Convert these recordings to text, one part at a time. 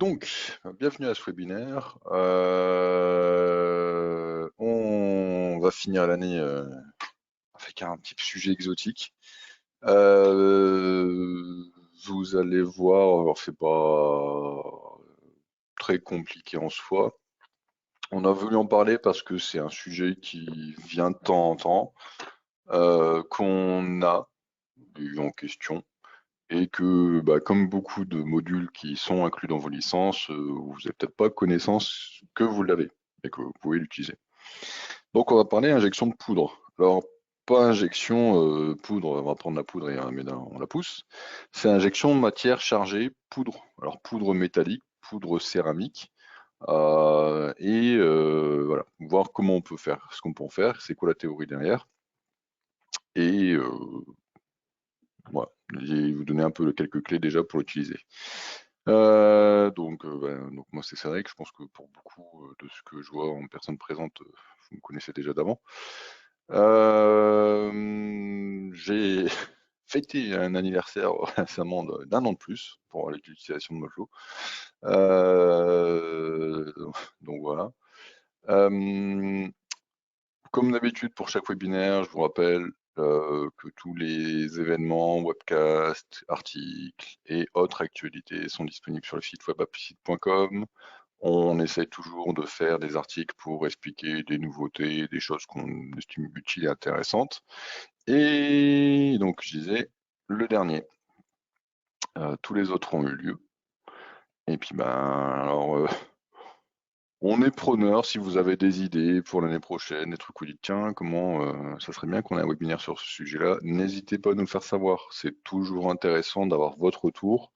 Donc, bienvenue à ce webinaire. On va finir l'année avec un petit sujet exotique. Vous allez voir, alors c'est pas très compliqué en soi. On a voulu en parler parce que c'est un sujet qui vient de temps en temps, qu'on a eu en question. Et que, comme beaucoup de modules qui sont inclus dans vos licences, vous n'avez peut-être pas connaissance que vous l'avez et que vous pouvez l'utiliser. Donc on va parler injection de poudre. Alors, pas injection poudre, on va prendre la poudre et on la pousse. C'est injection de matière chargée poudre. Alors poudre métallique, poudre céramique. Voilà, voir comment on peut faire, ce qu'on peut en faire, c'est quoi la théorie derrière. Et voilà, je vais vous donner un peu quelques clés déjà pour l'utiliser. Donc moi c'est Cédric, je pense que pour beaucoup de ce que je vois en personne présente, vous me connaissez déjà d'avant. J'ai fêté un anniversaire récemment d'un an de plus pour l'utilisation de Motlow. Donc voilà. Comme d'habitude pour chaque webinaire, je vous rappelle que tous les événements, webcasts, articles et autres actualités sont disponibles sur le site webapicite.com. On essaie toujours de faire des articles pour expliquer des nouveautés, des choses qu'on estime utiles et intéressantes. Et donc, je disais, le dernier, tous les autres ont eu lieu. Et puis, alors, on est preneur si vous avez des idées pour l'année prochaine, des trucs où vous dites tiens, comment ça serait bien qu'on ait un webinaire sur ce sujet-là. N'hésitez pas à nous le faire savoir. C'est toujours intéressant d'avoir votre retour.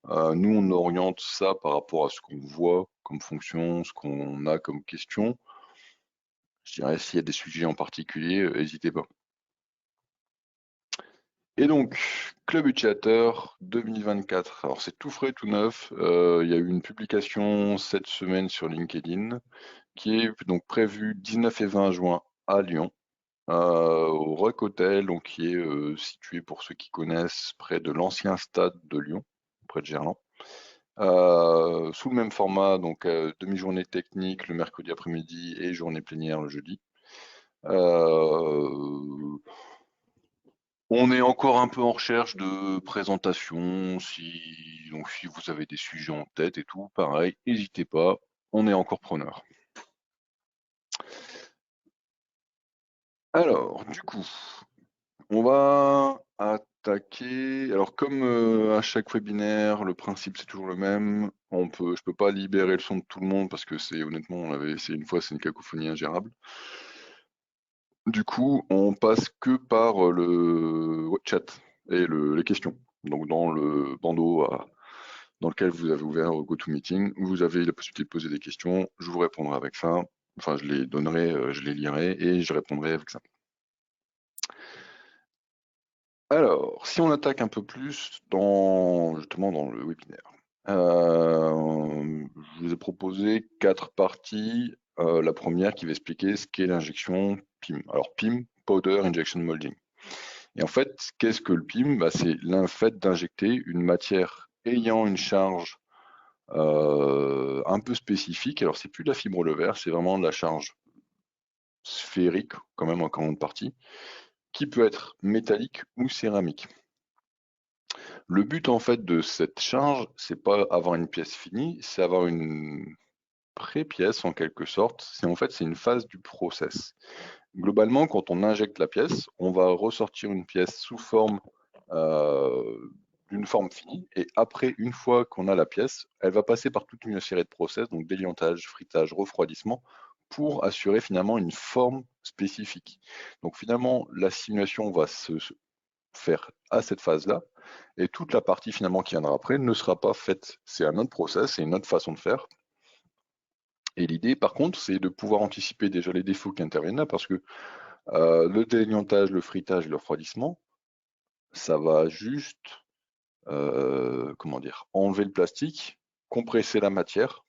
Nous, on oriente ça par rapport à ce qu'on voit comme fonction, ce qu'on a comme question. Je dirais s'il y a des sujets en particulier, n'hésitez pas. Et donc, Club Utilisateur 2024. Alors c'est tout frais, tout neuf. Il y a eu une publication cette semaine sur LinkedIn qui est donc prévue 19 et 20 juin à Lyon, au Rock Hotel, donc qui est situé pour ceux qui connaissent près de l'ancien stade de Lyon, près de Gerland. Sous le même format, donc demi-journée technique le mercredi après-midi et journée plénière le jeudi. On est encore un peu en recherche de présentation, donc si vous avez des sujets en tête et tout, pareil, n'hésitez pas, on est encore preneur. Alors, du coup, on va attaquer. Alors, comme à chaque webinaire, le principe c'est toujours le même. Je peux pas libérer le son de tout le monde parce que c'est honnêtement, on l'avait essayé une fois, c'est une cacophonie ingérable. Du coup, on passe que par le chat et les questions. Donc, dans le bandeau dans lequel vous avez ouvert GoToMeeting, vous avez la possibilité de poser des questions. Je vous répondrai avec ça. Enfin, je les donnerai, je les lirai et je répondrai avec ça. Alors, si on attaque un peu plus justement dans le webinaire, je vous ai proposé 4 parties. La première qui va expliquer ce qu'est l'injection PIM. Alors PIM, Powder Injection Molding. Et en fait, qu'est-ce que le PIM? C'est le fait d'injecter une matière ayant une charge un peu spécifique. Alors c'est plus de la fibre de verre, c'est vraiment de la charge sphérique, quand même en grande partie, qui peut être métallique ou céramique. Le but en fait de cette charge, c'est pas avoir une pièce finie, c'est avoir une pré-pièce en quelque sorte. C'est une phase du process. Globalement, quand on injecte la pièce, on va ressortir une pièce sous forme d'une forme finie. Et après, une fois qu'on a la pièce, elle va passer par toute une série de process, donc déliantage, fritage, refroidissement, pour assurer finalement une forme spécifique. Donc finalement, la simulation va se faire à cette phase-là, et toute la partie finalement qui viendra après ne sera pas faite. C'est un autre process, c'est une autre façon de faire. Et l'idée, par contre, c'est de pouvoir anticiper déjà les défauts qui interviennent là, parce que le déliantage, le fritage et le refroidissement, ça va juste, enlever le plastique, compresser la matière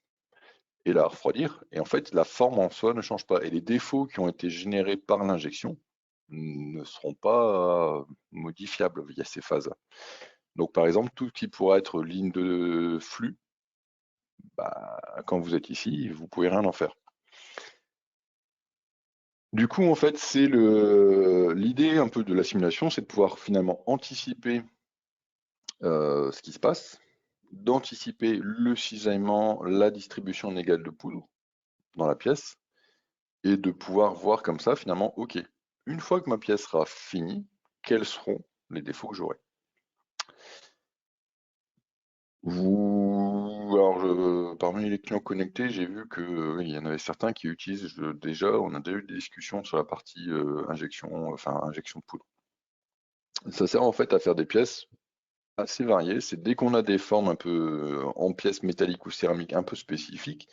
et la refroidir. Et en fait, la forme en soi ne change pas. Et les défauts qui ont été générés par l'injection ne seront pas modifiables via ces phases. Donc, par exemple, tout ce qui pourrait être ligne de flux quand vous êtes ici, vous pouvez rien en faire. Du coup, en fait, c'est l'idée un peu de la simulation, c'est de pouvoir finalement anticiper ce qui se passe, d'anticiper le cisaillement, la distribution inégale de poudre dans la pièce, et de pouvoir voir comme ça finalement, ok, une fois que ma pièce sera finie, quels seront les défauts que j'aurai. Parmi les clients connectés, j'ai vu que oui, il y en avait certains qui utilisent déjà, on a déjà eu des discussions sur la partie injection de poudre. Ça sert en fait à faire des pièces assez variées. C'est dès qu'on a des formes un peu en pièces métalliques ou céramiques un peu spécifiques,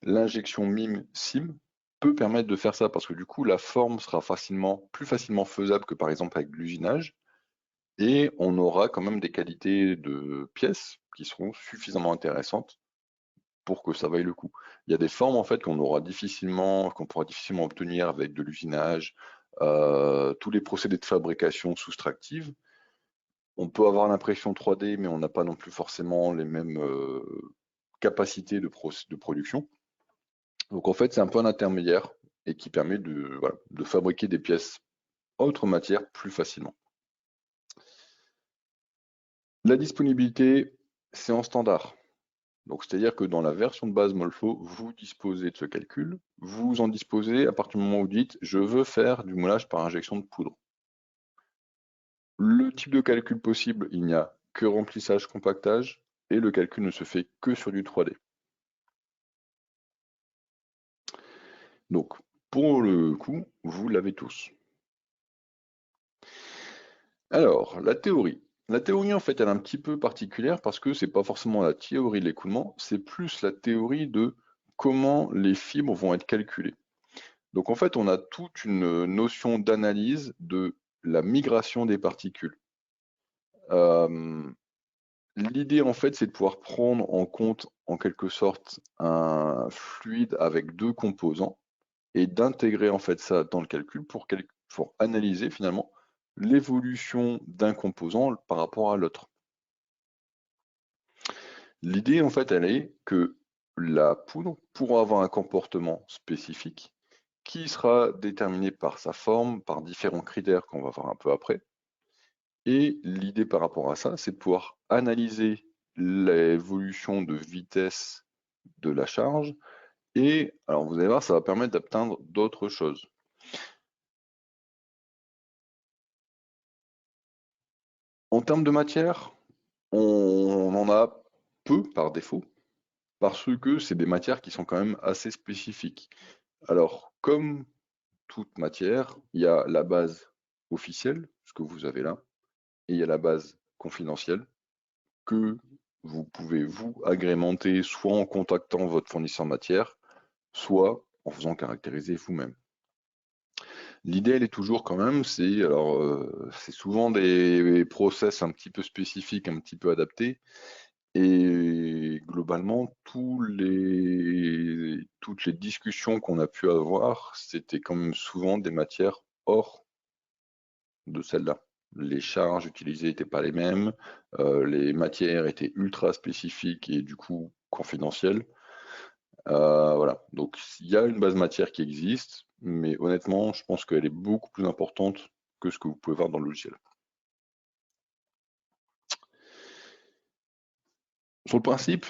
l'injection MIM-SIM peut permettre de faire ça parce que du coup la forme sera plus facilement faisable que par exemple avec de l'usinage. Et on aura quand même des qualités de pièces qui seront suffisamment intéressantes pour que ça vaille le coup. Il y a des formes en fait qu'on pourra difficilement obtenir avec de l'usinage, tous les procédés de fabrication soustractive. On peut avoir l'impression 3D, mais on n'a pas non plus forcément les mêmes capacités de production. Donc en fait, c'est un peu un intermédiaire et qui permet de fabriquer des pièces autre matière plus facilement. La disponibilité, c'est en standard. Donc, c'est-à-dire que dans la version de base Molfo, vous disposez de ce calcul, vous en disposez à partir du moment où vous dites « je veux faire du moulage par injection de poudre ». Le type de calcul possible, il n'y a que remplissage, compactage, et le calcul ne se fait que sur du 3D. Donc, pour le coup, vous l'avez tous. Alors, la théorie. La théorie, en fait, elle est un petit peu particulière parce que c'est pas forcément la théorie de l'écoulement, c'est plus la théorie de comment les fibres vont être calculées. Donc en fait, on a toute une notion d'analyse de la migration des particules. L'idée, en fait, c'est de pouvoir prendre en compte, en quelque sorte, un fluide avec deux composants et d'intégrer en fait ça dans le calcul pour analyser finalement l'évolution d'un composant par rapport à l'autre. L'idée, en fait, elle est que la poudre pourra avoir un comportement spécifique qui sera déterminé par sa forme, par différents critères qu'on va voir un peu après. Et l'idée par rapport à ça, c'est de pouvoir analyser l'évolution de vitesse de la charge. Et alors vous allez voir, ça va permettre d'atteindre d'autres choses. En termes de matière, on en a peu par défaut, parce que c'est des matières qui sont quand même assez spécifiques. Alors, comme toute matière, il y a la base officielle, ce que vous avez là, et il y a la base confidentielle, que vous pouvez vous agrémenter soit en contactant votre fournisseur matière, soit en faisant caractériser vous-même. L'idée, elle est toujours quand même, c'est souvent des process un petit peu spécifiques, un petit peu adaptés, et globalement, toutes les discussions qu'on a pu avoir, c'était quand même souvent des matières hors de celle-là. Les charges utilisées n'étaient pas les mêmes, les matières étaient ultra spécifiques et du coup confidentielles. Voilà, donc il y a une base matière qui existe, mais honnêtement, je pense qu'elle est beaucoup plus importante que ce que vous pouvez voir dans le logiciel. Sur le principe,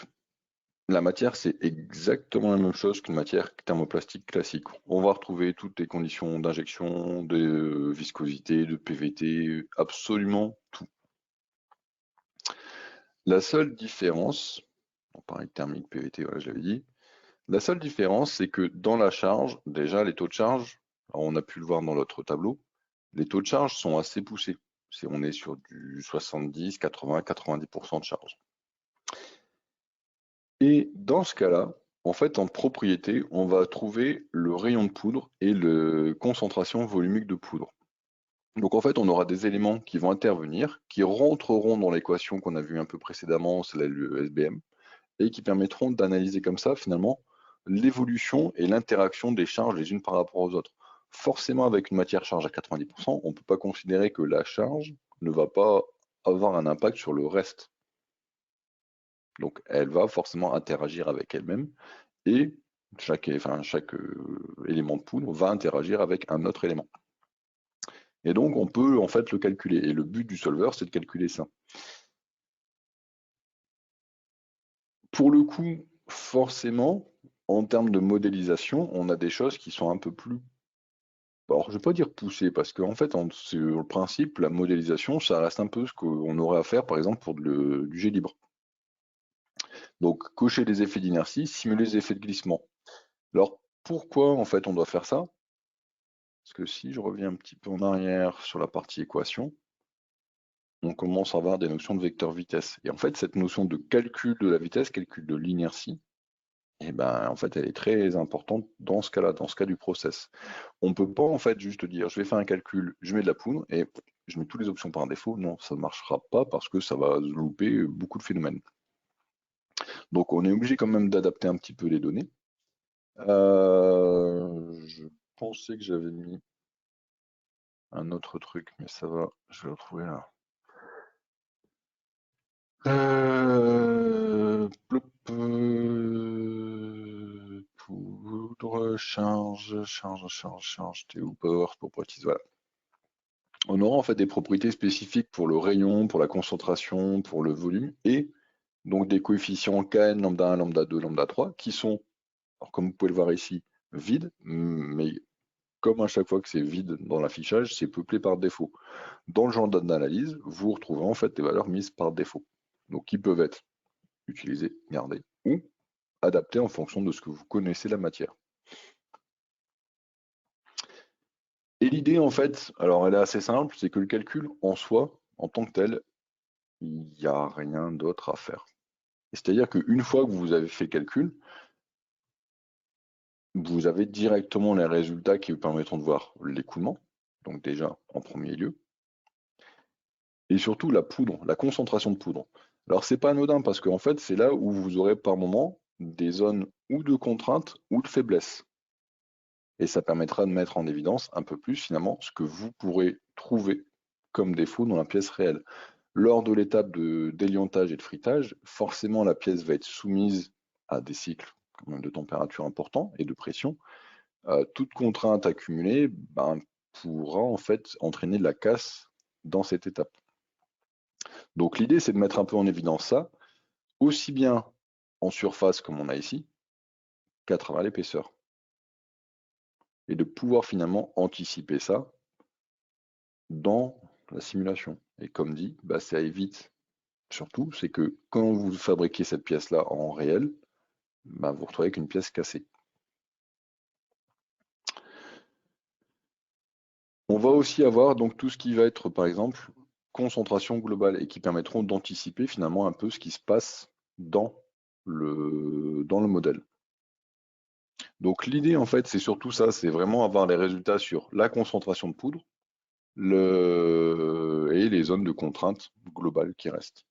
la matière, c'est exactement la même chose qu'une matière thermoplastique classique. On va retrouver toutes les conditions d'injection, de viscosité, de PVT, absolument tout. La seule différence, on parlait de thermique, PVT, voilà, je l'avais dit, la seule différence, c'est que dans la charge, déjà les taux de charge, alors on a pu le voir dans l'autre tableau, les taux de charge sont assez poussés. On est sur du 70, 80, 90% de charge. Et dans ce cas-là, en fait, en propriété, on va trouver le rayon de poudre et la concentration volumique de poudre. Donc en fait, on aura des éléments qui vont intervenir, qui rentreront dans l'équation qu'on a vue un peu précédemment, c'est le SBM, et qui permettront d'analyser comme ça, finalement, l'évolution et l'interaction des charges les unes par rapport aux autres. Forcément, avec une matière charge à 90%, on ne peut pas considérer que la charge ne va pas avoir un impact sur le reste. Donc elle va forcément interagir avec elle-même et chaque élément de poudre va interagir avec un autre élément. Et donc on peut en fait le calculer. Et le but du solver, c'est de calculer ça. Pour le coup, forcément, en termes de modélisation, on a des choses qui sont un peu plus, alors je ne vais pas dire poussées, parce qu'en fait, sur le principe, la modélisation, ça reste un peu ce qu'on aurait à faire, par exemple, pour du G-libre. Donc, cocher les effets d'inertie, simuler les effets de glissement. Alors, pourquoi, en fait, on doit faire ça? Parce que si je reviens un petit peu en arrière sur la partie équation, on commence à avoir des notions de vecteur vitesse. Et en fait, cette notion de calcul de la vitesse, calcul de l'inertie, et ben, en fait, elle est très importante dans ce cas-là, dans ce cas du process. On ne peut pas, en fait, juste dire, je vais faire un calcul, je mets de la poudre et je mets toutes les options par défaut. Non, ça ne marchera pas parce que ça va louper beaucoup de phénomènes. Donc, on est obligé quand même d'adapter un petit peu les données. Je pensais que j'avais mis un autre truc, mais ça va, je vais le retrouver là. Poudre, charge, t'es où, power pour properties, voilà. On aura en fait des propriétés spécifiques pour le rayon, pour la concentration, pour le volume, et donc des coefficients Kn, lambda 1, lambda 2, lambda 3, qui sont, alors comme vous pouvez le voir ici, vides, mais comme à chaque fois que c'est vide dans l'affichage, c'est peuplé par défaut. Dans le genre d'analyse, vous retrouverez en fait des valeurs mises par défaut, donc qui peuvent être utilisées, gardées, ou adaptées en fonction de ce que vous connaissez la matière. Et l'idée en fait, alors elle est assez simple, c'est que le calcul en soi, en tant que tel, il n'y a rien d'autre à faire. C'est-à-dire qu'une fois que vous avez fait le calcul, vous avez directement les résultats qui vous permettront de voir l'écoulement, donc déjà en premier lieu, et surtout la poudre, la concentration de poudre. Alors c'est pas anodin parce qu'en fait c'est là où vous aurez par moment des zones ou de contrainte ou de faiblesse. Et ça permettra de mettre en évidence un peu plus finalement ce que vous pourrez trouver comme défaut dans la pièce réelle. Lors de l'étape d'éliantage et de fritage, forcément la pièce va être soumise à des cycles quand même de température importants et de pression. Toute contrainte accumulée pourra en fait entraîner de la casse dans cette étape. Donc l'idée c'est de mettre un peu en évidence ça, aussi bien en surface comme on a ici, qu'à travers l'épaisseur. Et de pouvoir finalement anticiper ça dans la simulation. Et comme dit, ça évite surtout, c'est que quand vous fabriquez cette pièce-là en réel, vous retrouvez avec une pièce cassée. On va aussi avoir donc tout ce qui va être, par exemple, concentration globale et qui permettront d'anticiper finalement un peu ce qui se passe dans le modèle. Donc l'idée en fait, c'est surtout ça, c'est vraiment avoir les résultats sur la concentration de poudre et les zones de contrainte globales qui restent.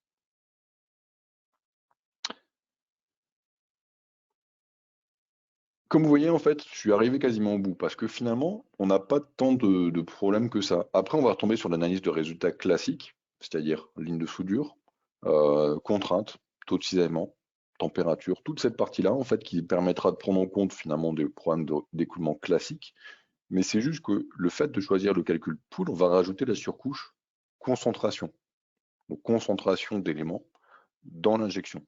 Comme vous voyez, en fait, je suis arrivé quasiment au bout parce que finalement, on n'a pas tant de problèmes que ça. Après, on va retomber sur l'analyse de résultats classiques, c'est-à-dire ligne de soudure, contrainte, taux de cisaillement, température, toute cette partie-là, en fait, qui permettra de prendre en compte finalement des problèmes d'écoulement classiques. Mais c'est juste que le fait de choisir le calcul poudre va rajouter la surcouche concentration. Donc concentration d'éléments dans l'injection.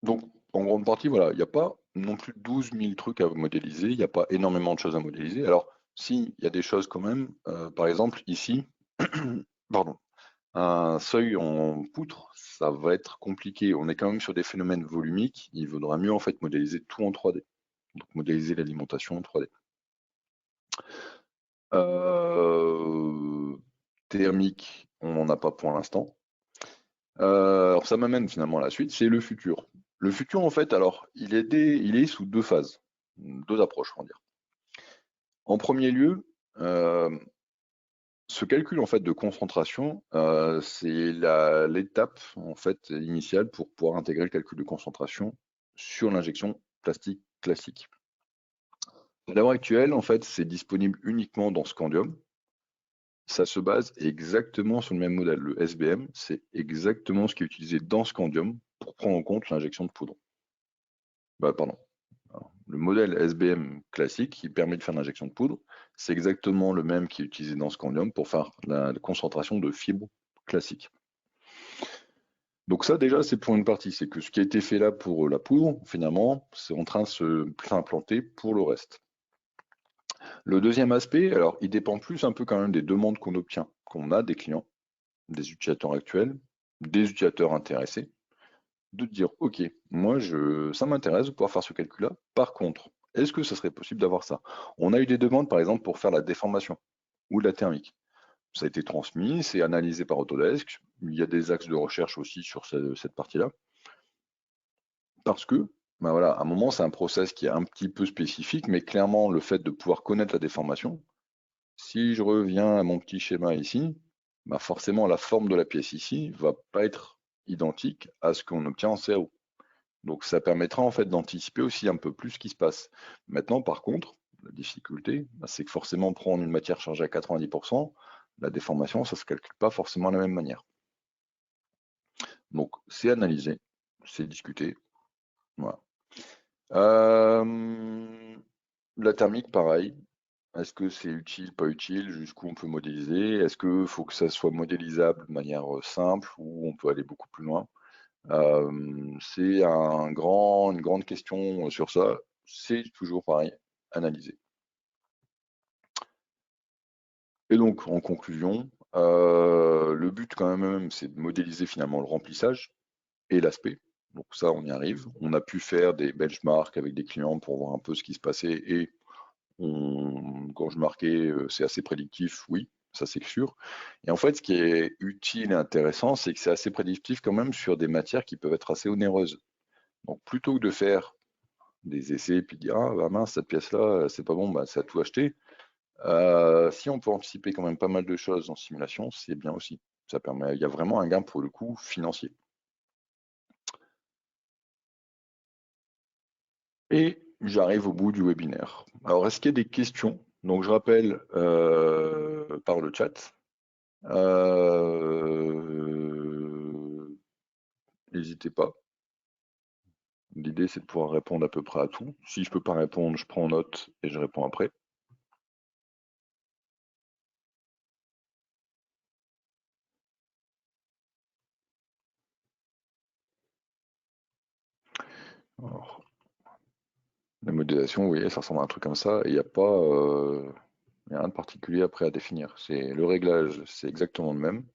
Donc, en grande partie, voilà, il n'y a pas non plus 12 000 trucs à modéliser, il n'y a pas énormément de choses à modéliser. Alors, si, il y a des choses quand même, par exemple, ici, pardon, un seuil en poutre, ça va être compliqué. On est quand même sur des phénomènes volumiques, il vaudra mieux en fait modéliser tout en 3D. Donc, modéliser l'alimentation en 3D. Thermique, on n'en a pas pour l'instant. Alors ça m'amène finalement à la suite, c'est le futur. Le futur, en fait, alors, il est sous deux phases, deux approches, on va dire. En premier lieu, ce calcul en fait de concentration, c'est l'étape en fait initiale pour pouvoir intégrer le calcul de concentration sur l'injection plastique classique. À l'heure actuelle, en fait, c'est disponible uniquement dans Scandium. ça se base exactement sur le même modèle. Le SBM, c'est exactement ce qui est utilisé dans Scandium pour prendre en compte l'injection de poudre. Pardon. Alors, le modèle SBM classique qui permet de faire l'injection de poudre, c'est exactement le même qui est utilisé dans Scandium pour faire la concentration de fibres classique. Donc ça déjà c'est pour une partie, c'est que ce qui a été fait là pour la poudre, finalement, c'est en train de s'implanter pour le reste. Le deuxième aspect, alors il dépend plus un peu quand même des demandes qu'on obtient, qu'on a des clients, des utilisateurs actuels, des utilisateurs intéressés, de dire ok, moi ça m'intéresse de pouvoir faire ce calcul-là. Par contre, est-ce que ça serait possible d'avoir ça? On a eu des demandes par exemple pour faire la déformation ou de la thermique. Ça a été transmis, c'est analysé par Autodesk. Il y a des axes de recherche aussi sur cette partie-là. Parce que, voilà, à un moment, c'est un process qui est un petit peu spécifique, mais clairement, le fait de pouvoir connaître la déformation, si je reviens à mon petit schéma ici, forcément, la forme de la pièce ici va pas être identique à ce qu'on obtient en CAO. Donc, ça permettra en fait d'anticiper aussi un peu plus ce qui se passe. Maintenant, par contre, la difficulté, c'est que forcément, prendre une matière chargée à 90%, la déformation, ça se calcule pas forcément de la même manière. Donc, c'est analysé, c'est discuté. Voilà. La thermique, pareil. Est-ce que c'est utile, pas utile? Jusqu'où on peut modéliser? Est-ce qu'il faut que ça soit modélisable de manière simple ou on peut aller beaucoup plus loin? C'est une grande question sur ça. C'est toujours pareil, analyser. Et donc, en conclusion, le but quand même, c'est de modéliser finalement le remplissage et l'aspect. Donc ça, on y arrive. On a pu faire des benchmarks avec des clients pour voir un peu ce qui se passait et quand je marquais c'est assez prédictif, oui, ça c'est sûr. Et en fait, ce qui est utile et intéressant, c'est que c'est assez prédictif quand même sur des matières qui peuvent être assez onéreuses. Donc plutôt que de faire des essais puis de dire ah bah mince cette pièce-là c'est pas bon, c'est à tout acheter. Si on peut anticiper quand même pas mal de choses en simulation, c'est bien aussi. Ça permet, il y a vraiment un gain pour le coup financier. Et j'arrive au bout du webinaire. Alors, est-ce qu'il y a des questions? Donc, je rappelle par le chat. N'hésitez pas. L'idée, c'est de pouvoir répondre à peu près à tout. Si je peux pas répondre, je prends note et je réponds après. Alors, la modélisation, vous voyez, ça ressemble à un truc comme ça. Il n'y a pas, il y a rien de particulier après à définir. C'est le réglage, c'est exactement le même.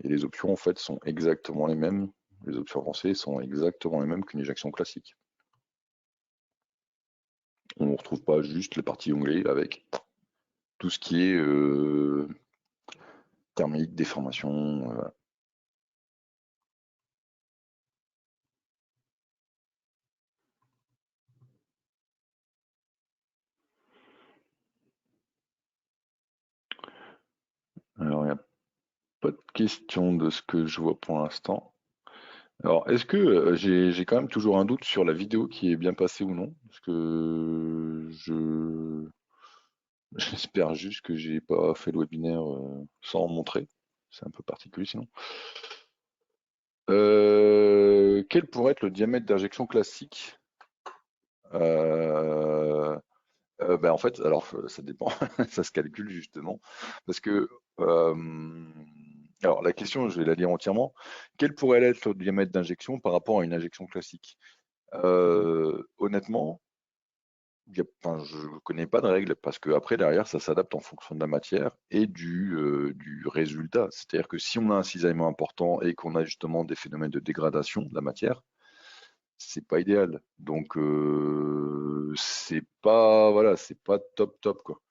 Et les options, en fait, sont exactement les mêmes. Les options avancées sont exactement les mêmes qu'une éjection classique. On ne retrouve pas juste les parties onglets avec tout ce qui est thermique, déformation. Alors, il n'y a pas de question de ce que je vois pour l'instant. Alors, est-ce que j'ai quand même toujours un doute sur la vidéo qui est bien passée ou non? Parce que j'espère juste que j'ai pas fait le webinaire sans montrer. C'est un peu particulier sinon. Quel pourrait être le diamètre d'injection classique? En fait, alors ça dépend, ça se calcule justement, parce que alors la question, je vais la lire entièrement. Quel pourrait être le diamètre d'injection par rapport à une injection classique? Honnêtement, je ne connais pas de règle parce que après derrière ça s'adapte en fonction de la matière et du résultat. C'est-à-dire que si on a un cisaillement important et qu'on a justement des phénomènes de dégradation de la matière, c'est pas idéal. Donc c'est pas voilà, c'est pas top quoi.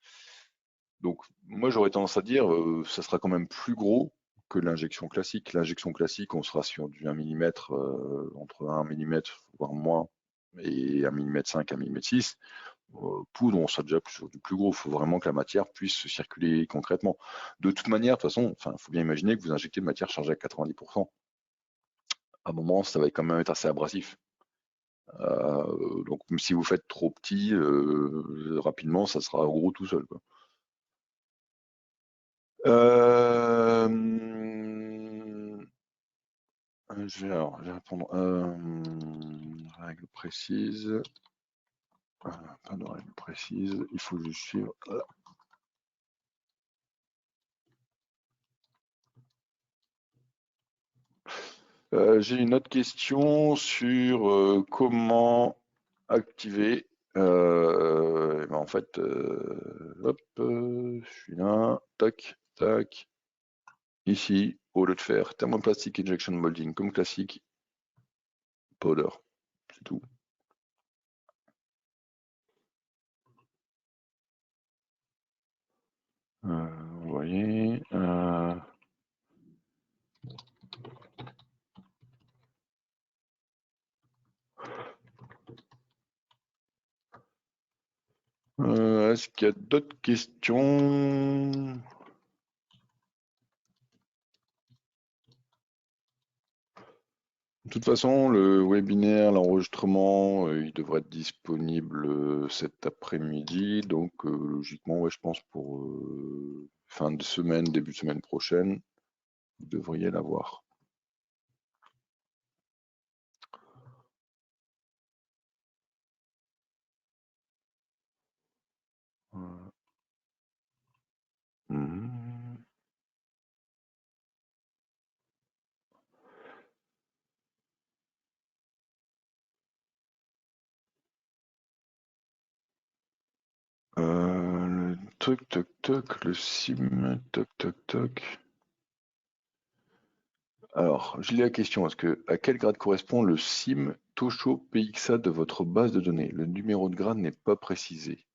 Donc moi j'aurais tendance à dire ça sera quand même plus gros que l'injection classique. L'injection classique, on sera sur du 1 mm, entre 1 mm voire moins et 1 mm 5, 1 mm 6. Poudre, on sera déjà sur du plus gros. Il faut vraiment que la matière puisse se circuler concrètement. De toute manière, de toute façon, il faut bien imaginer que vous injectez une matière chargée à 90%. À un moment, ça va quand même être assez abrasif. Donc si vous faites trop petit, rapidement, ça sera gros tout seul, quoi. Je vais répondre. Règle précise. Pas de règle précise. Il faut juste suivre. J'ai une autre question sur comment activer. En fait, hop, je suis là, tac, tac. Ici, au lieu de faire thermoplastic injection molding comme classique, powder, c'est tout. Vous voyez. Est-ce qu'il y a d'autres questions? De toute façon, le webinaire, l'enregistrement, il devrait être disponible cet après-midi. Donc, logiquement, ouais, je pense pour fin de semaine, début de semaine prochaine, vous devriez l'avoir. Mhm. Le toc toc toc, le sim, toc toc toc. Alors, je lis la question. À quel grade correspond le sim Tosho PXA de votre base de données? Le numéro de grade n'est pas précisé.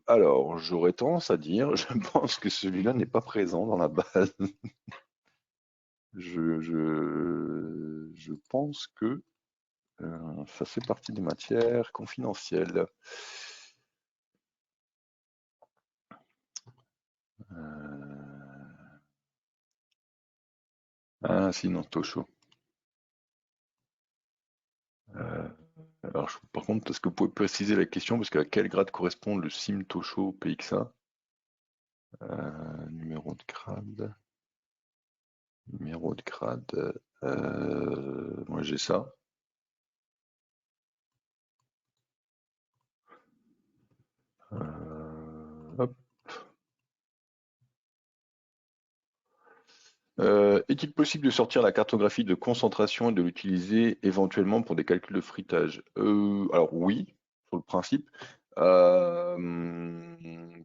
Alors, j'aurais tendance à dire, je pense que celui-là n'est pas présent dans la base. Je pense que ça fait partie des matières confidentielles. Ah, si, non, Tosho. Alors, par contre, est-ce que vous pouvez préciser la question? Parce qu'à quel grade correspond le SIM Tosho PXA? Numéro de grade. Numéro de grade. Moi, j'ai ça. Hop. Est-il possible de sortir la cartographie de concentration et de l'utiliser éventuellement pour des calculs de frittage? Alors oui, sur le principe,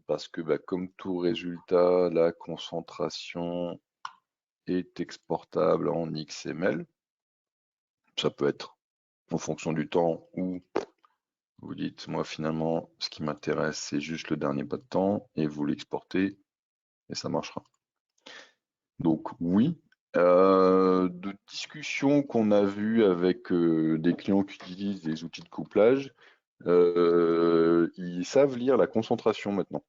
parce que comme tout résultat, la concentration est exportable en XML. Ça peut être en fonction du temps où vous dites, moi finalement, ce qui m'intéresse, c'est juste le dernier pas de temps, et vous l'exportez, et ça marchera. Donc oui, de discussions qu'on a vues avec des clients qui utilisent des outils de couplage, ils savent lire la concentration maintenant.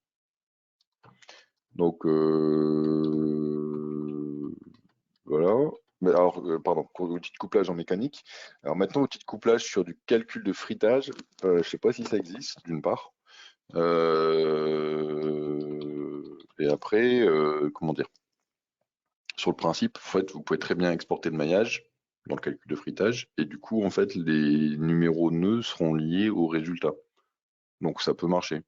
Donc voilà. Mais alors, pardon, pour l'outil de couplage en mécanique. Alors maintenant, outil de couplage sur du calcul de frittage, je ne sais pas si ça existe, d'une part. Et après, comment dire? Sur le principe, en fait, vous pouvez très bien exporter le maillage dans le calcul de frittage, et du coup, en fait, les numéros nœuds seront liés au résultat. Donc ça peut marcher.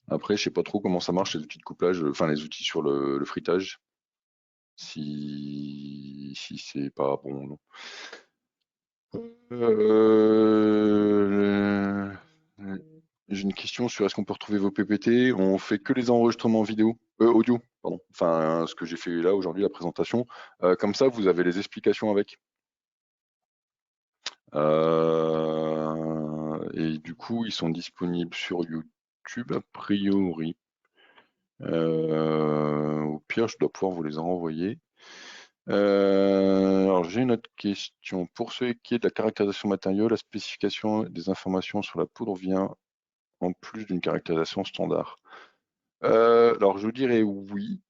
Après, je sais pas trop comment ça marche les outils de couplage, enfin les outils sur le frittage, si c'est pas bon ou non. J'ai une question sur est-ce qu'on peut retrouver vos PPT? On fait que les enregistrements vidéo, audio, pardon. Enfin, ce que j'ai fait là aujourd'hui, la présentation. Comme ça, vous avez les explications avec. Et du coup, ils sont disponibles sur YouTube a priori. Au pire, je dois pouvoir vous les renvoyer. Alors, j'ai une autre question. Pour ce qui est de la caractérisation matériaux, la spécification des informations sur la poudre vient en plus d'une caractérisation standard. Alors, je dirais oui.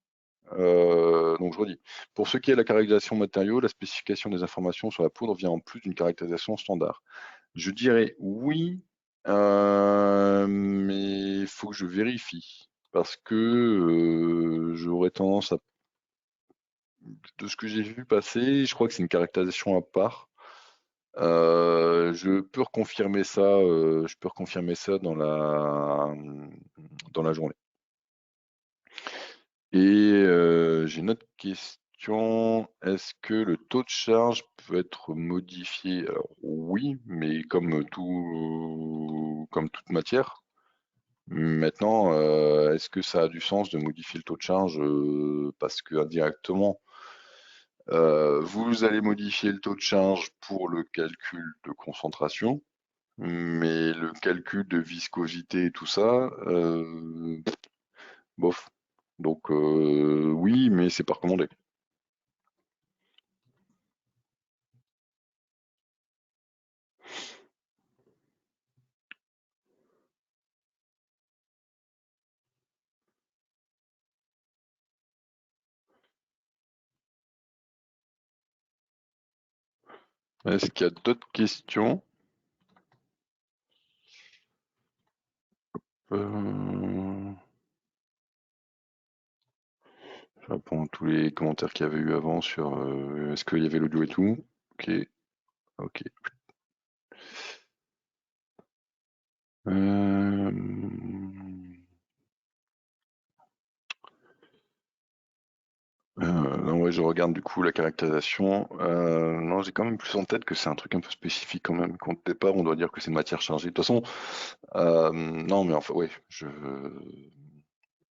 Donc, je redis. Pour ce qui est de la caractérisation matériaux, la spécification des informations sur la poudre vient en plus d'une caractérisation standard. Je dirais oui, mais il faut que je vérifie. parce que j'aurais tendance à... De ce que j'ai vu passer, je crois que c'est une caractérisation à part. Je peux reconfirmer ça dans la journée. Et j'ai une autre question. Est-ce que le taux de charge peut être modifié? Alors oui, mais comme toute matière. Maintenant, est-ce que ça a du sens de modifier le taux de charge parce que indirectement, vous allez modifier le taux de charge pour le calcul de concentration, mais le calcul de viscosité et tout ça, bof. Donc oui, mais c'est pas recommandé. Est-ce qu'il y a d'autres questions? Euh, Je réponds à tous les commentaires qu'il y avait eu avant sur est-ce qu'il y avait l'audio et tout. Ok, ok. Euh, non, ouais, je regarde du coup la caractérisation. Non, j'ai quand même plus en tête que c'est un truc un peu spécifique quand même. Qu'au départ, on doit dire que c'est une matière chargée. De toute façon, non, mais enfin, ouais,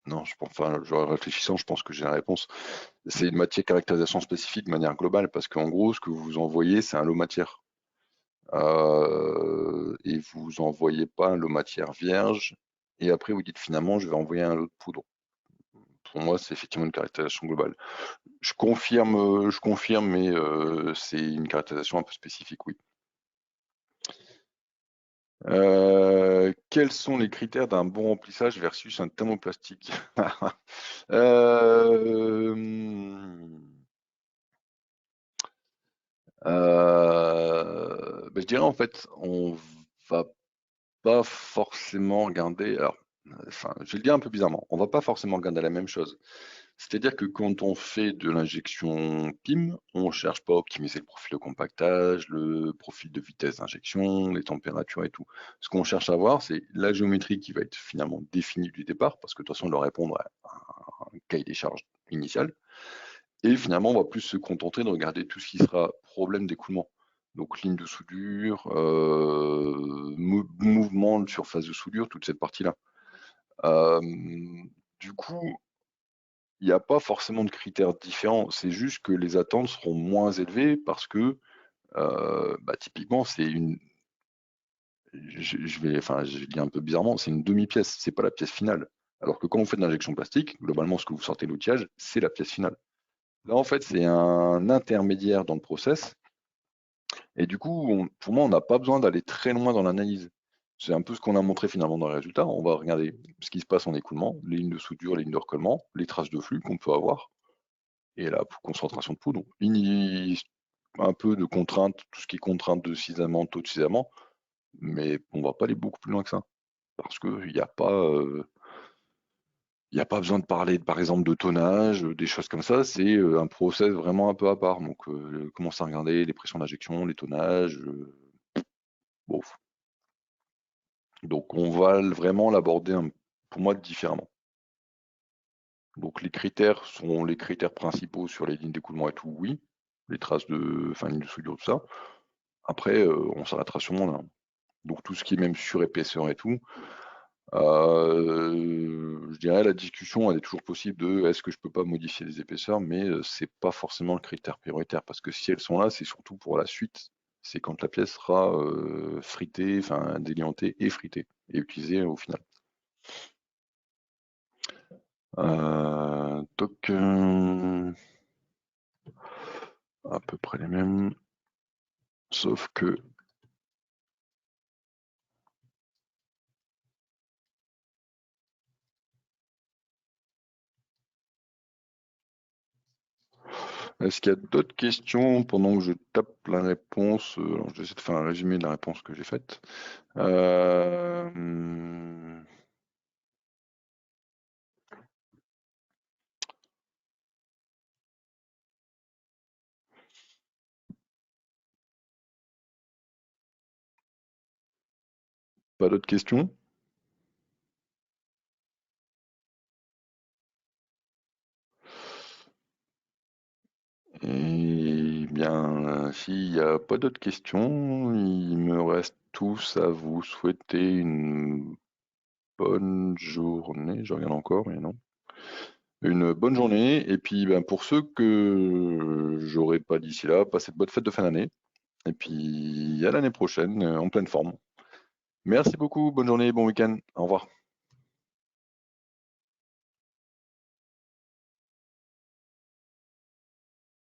non, enfin, réfléchissant, je pense que j'ai la réponse. C'est une matière caractérisation spécifique de manière globale, parce qu'en gros, ce que vous envoyez, c'est un lot matière. Et vous envoyez pas un lot matière vierge, et après vous dites finalement, je vais envoyer un lot de poudre. Pour moi, c'est effectivement une caractérisation globale. Je confirme, mais c'est une caractérisation un peu spécifique, oui. Quels sont les critères d'un bon remplissage versus un thermoplastique? Euh, je dirais en fait, on va pas forcément regarder. Alors, enfin, je vais le dire un peu bizarrement. On va pas forcément regarder la même chose. C'est-à-dire que quand on fait de l'injection PIM, on cherche pas à optimiser le profil de compactage, le profil de vitesse d'injection, les températures et tout. Ce qu'on cherche à voir, c'est la géométrie qui va être finalement définie du départ, parce que de toute façon, elle doit répondre à un cahier des charges initial. Et finalement, on va plus se contenter de regarder tout ce qui sera problème d'écoulement. Donc ligne de soudure, mouvement de surface de soudure, toute cette partie-là. Euh, du coup, il n'y a pas forcément de critères différents, c'est juste que les attentes seront moins élevées parce que typiquement, je dis un peu bizarrement, c'est une demi-pièce, c'est pas la pièce finale. Alors que quand vous faites de l'injection plastique, globalement, ce que vous sortez de l'outillage, c'est la pièce finale. Là, en fait, c'est un intermédiaire dans le process. Et du coup, pour moi, on n'a pas besoin d'aller très loin dans l'analyse. C'est un peu ce qu'on a montré finalement dans les résultats. On va regarder ce qui se passe en écoulement, les lignes de soudure, les lignes de recollement, les traces de flux qu'on peut avoir, et la concentration de poudre. Un peu de contraintes, tout ce qui est contrainte de cisaillement, taux de cisaillement, mais on va pas aller beaucoup plus loin que ça. Parce qu'il n'y a pas... Il n'y a pas besoin de parler, par exemple, de tonnage, des choses comme ça. C'est un process vraiment un peu à part. Donc, commencer à regarder les pressions d'injection, les tonnages. Bon. Donc, on va vraiment l'aborder, pour moi, différemment. Donc, les critères sont les critères principaux sur les lignes d'écoulement et tout, oui. Les traces lignes de soudure, tout ça. Après, on s'arrêtera sûrement là. Donc, tout ce qui est même sur épaisseur et tout, je dirais la discussion, elle est toujours possible de est-ce que je peux pas modifier les épaisseurs, mais c'est pas forcément le critère prioritaire parce que si elles sont là, c'est surtout pour la suite. C'est quand la pièce sera fritée, enfin déliantée et fritée et utilisée au final. Donc à peu près les mêmes, sauf que est-ce qu'il y a d'autres questions pendant que je tape la réponse? Alors, je vais essayer de faire un résumé de la réponse que j'ai faite. Pas d'autres questions? Eh bien, s'il n'y a pas d'autres questions, il me reste tous à vous souhaiter une bonne journée. Je regarde encore, mais non. Une bonne journée. Et puis, ben, pour ceux que j'aurai pas d'ici là, passez de bonnes fêtes de fin d'année. Et puis, à l'année prochaine, en pleine forme. Merci beaucoup. Bonne journée, bon week-end. Au revoir.